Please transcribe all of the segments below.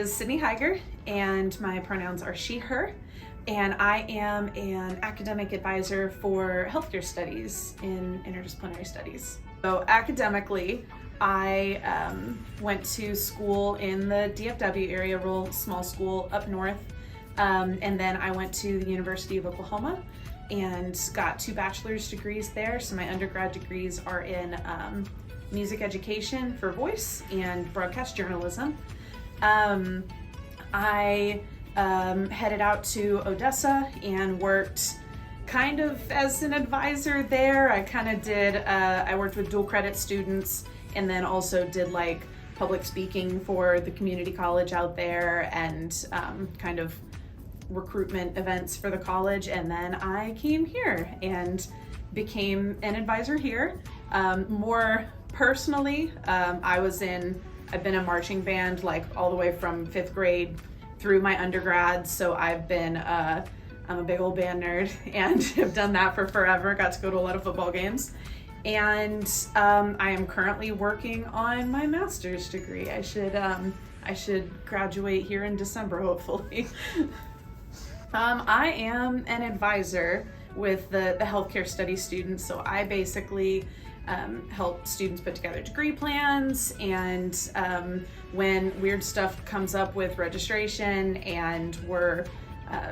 is Sydney Higar, and my pronouns are she, her, and I am an academic advisor for healthcare studies in interdisciplinary studies. So academically, I went to school in the DFW area, real small school up north, and then I went to the University of Oklahoma and got 2 bachelor's degrees there. So my undergrad degrees are in music education for voice and broadcast journalism. I headed out to Odessa and worked kind of as an advisor there. I worked with dual credit students and then also did like public speaking for the community college out there and kind of recruitment events for the college. And then I came here and became an advisor here. More personally, I've been in marching band like all the way from 5th grade through my undergrad. So I'm a big old band nerd and have done that for forever. Got to go to a lot of football games. And I am currently working on my master's degree. I should graduate here in December, hopefully. I am an advisor with the healthcare studies students. So I basically help students put together degree plans, and when weird stuff comes up with registration and we're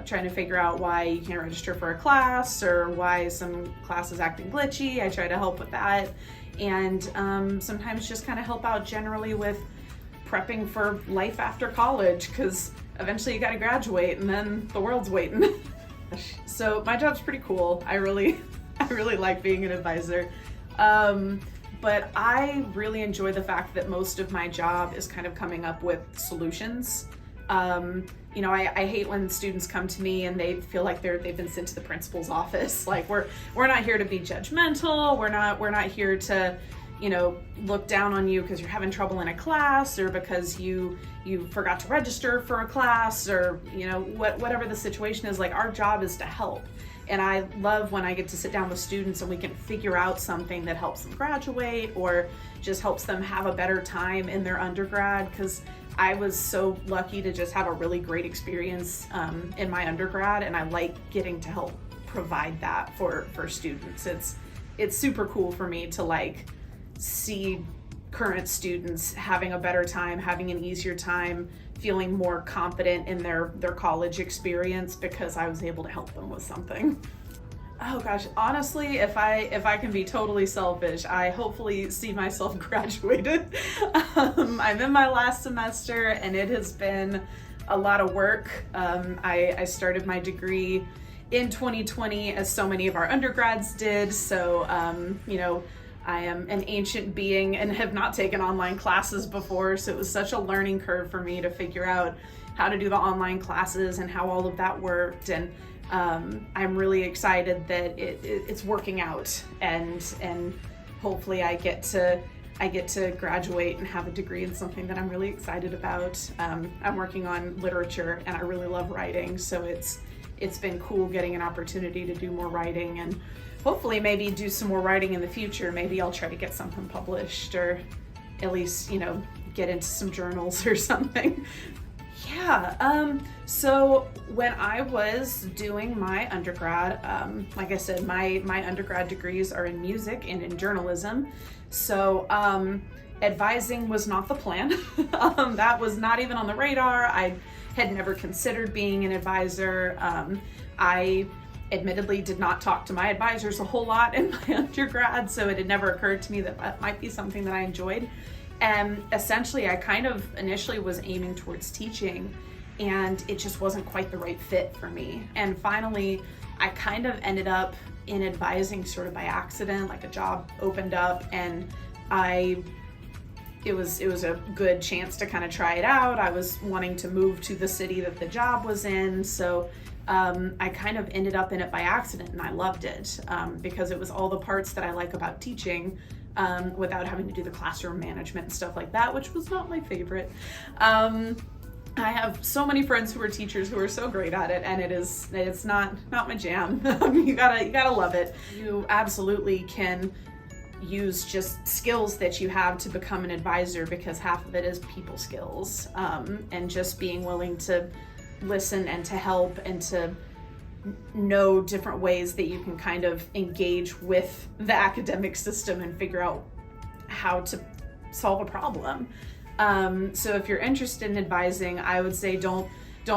trying to figure out why you can't register for a class or why some class is acting glitchy, I try to help with that, and sometimes just kind of help out generally with prepping for life after college, because eventually you got to graduate and then the world's waiting. So my job's pretty cool. I really like being an advisor. But I really enjoy the fact that most of my job is kind of coming up with solutions. I hate when students come to me and they feel like they've been sent to the principal's office. Like we're not here to be judgmental. We're not here to, look down on you because you're having trouble in a class or because you forgot to register for a class or, whatever the situation is. Like our job is to help. And I love when I get to sit down with students and we can figure out something that helps them graduate or just helps them have a better time in their undergrad, because I was so lucky to just have a really great experience in my undergrad, and I like getting to help provide that for students. It's super cool for me to like see current students having a better time, having an easier time, feeling more confident in their college experience because I was able to help them with something. Oh gosh, honestly, if I can be totally selfish, I hopefully see myself graduated. I'm in my last semester and it has been a lot of work. I started my degree in 2020 as so many of our undergrads did. So, I am an ancient being and have not taken online classes before, so it was such a learning curve for me to figure out how to do the online classes and how all of that worked. And I'm really excited that it's working out, and hopefully I get to graduate and have a degree in something that I'm really excited about. I'm working on literature and I really love writing, so it's been cool getting an opportunity to do more writing, and hopefully maybe do some more writing in the future. Maybe I'll try to get something published, or at least, get into some journals or something. Yeah, so when I was doing my undergrad, like I said, my undergrad degrees are in music and in journalism. So advising was not the plan. That was not even on the radar. I had never considered being an advisor. I admittedly did not talk to my advisors a whole lot in my undergrad, so it had never occurred to me that might be something that I enjoyed. And essentially, I kind of initially was aiming towards teaching, and it just wasn't quite the right fit for me. And finally, I kind of ended up in advising sort of by accident. Like a job opened up, and it was a good chance to kind of try it out. I was wanting to move to the city that the job was in, so I kind of ended up in it by accident, and I loved it because it was all the parts that I like about teaching without having to do the classroom management and stuff like that, which was not my favorite. I have so many friends who are teachers who are so great at it, and it's not my jam. You gotta love it. You absolutely can use just skills that you have to become an advisor, because half of it is people skills, and just being willing to listen and to help and to know different ways that you can kind of engage with the academic system and figure out how to solve a problem. So if you're interested in advising, I would say don't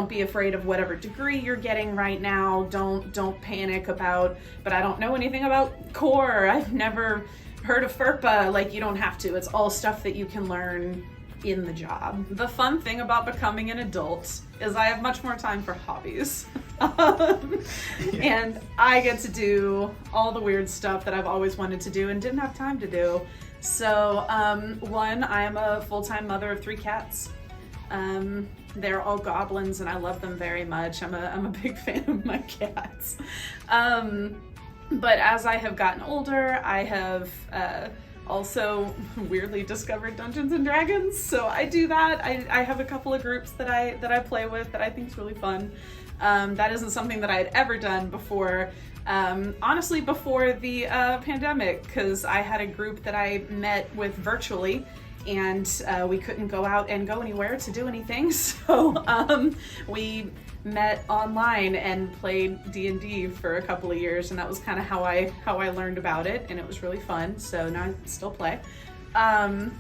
be afraid of whatever degree you're getting right now. Don't panic about, but I don't know anything about core. I've never heard of FERPA. Like, you don't have to. It's all stuff that you can learn in the job. The fun thing about becoming an adult is I have much more time for hobbies. And I get to do all the weird stuff that I've always wanted to do and didn't have time to do. So, one, I am a full-time mother of 3 cats. They're all goblins and I love them very much. I'm a big fan of my cats. But as I have gotten older, I have also weirdly discovered Dungeons and Dragons. So I do that. I have a couple of groups that I play with that I think is really fun. That isn't something that I had ever done before. Honestly, before the pandemic, because I had a group that I met with virtually, and we couldn't go out and go anywhere to do anything, so we met online and played D&D for a couple of years, and that was kind of how I learned about it, and it was really fun. So now I still play. I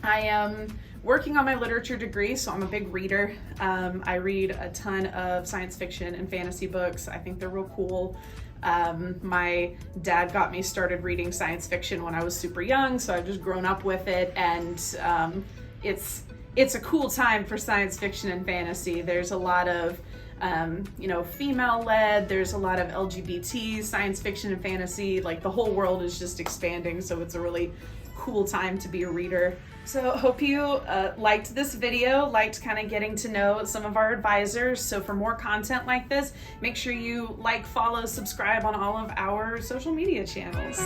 am working on my literature degree, so I'm a big reader. I read a ton of science fiction and fantasy books. I think they're real cool. My dad got me started reading science fiction when I was super young, so I've just grown up with it, and it's a cool time for science fiction and fantasy. There's a lot of female-led, there's a lot of LGBT science fiction and fantasy. Like, the whole world is just expanding, so it's a really cool time to be a reader. So hope you liked this video, liked kind of getting to know some of our advisors. So for more content like this, make sure you like, follow, subscribe on all of our social media channels.